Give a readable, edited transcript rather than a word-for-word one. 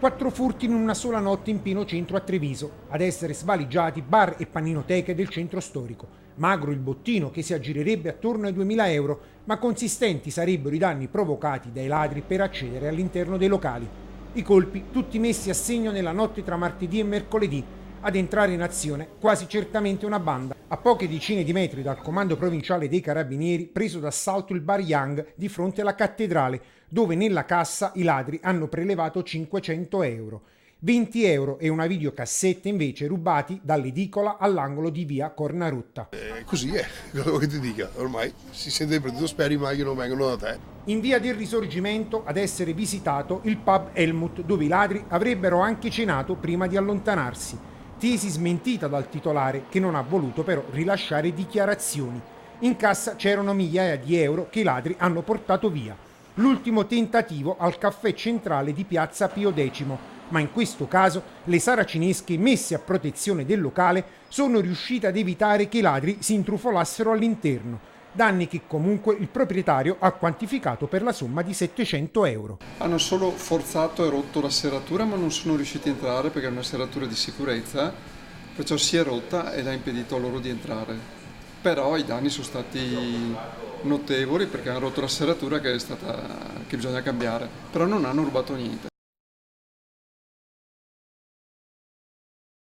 4 furti in una sola notte in pieno centro a Treviso. Ad essere svaligiati bar e paninoteche del centro storico. Magro il bottino che si aggirerebbe attorno ai 2.000 euro, ma consistenti sarebbero i danni provocati dai ladri per accedere all'interno dei locali. I colpi tutti messi a segno nella notte tra martedì e mercoledì. Ad entrare in azione quasi certamente una banda. A poche decine di metri dal comando provinciale dei carabinieri, preso d'assalto il bar Young di fronte alla cattedrale, dove nella cassa i ladri hanno prelevato 500 euro. 20 euro e una videocassetta invece rubati dall'edicola all'angolo di via Cornarutta. Così è, quello che ti dica, ormai si sente partito, speri mai che non vengano da te. In via del Risorgimento ad essere visitato il pub Helmut, dove i ladri avrebbero anche cenato prima di allontanarsi. Tesi smentita dal titolare, che non ha voluto però rilasciare dichiarazioni. In cassa c'erano migliaia di euro che i ladri hanno portato via. L'ultimo tentativo al caffè centrale di piazza Pio X, ma in questo caso le saracinesche messe a protezione del locale sono riuscite ad evitare che i ladri si intrufolassero all'interno. Danni che comunque il proprietario ha quantificato per la somma di 700 euro. Hanno solo forzato e rotto la serratura, ma non sono riusciti a entrare perché è una serratura di sicurezza, perciò si è rotta ed ha impedito a loro di entrare. Però i danni sono stati notevoli perché hanno rotto la serratura che bisogna cambiare, però non hanno rubato niente.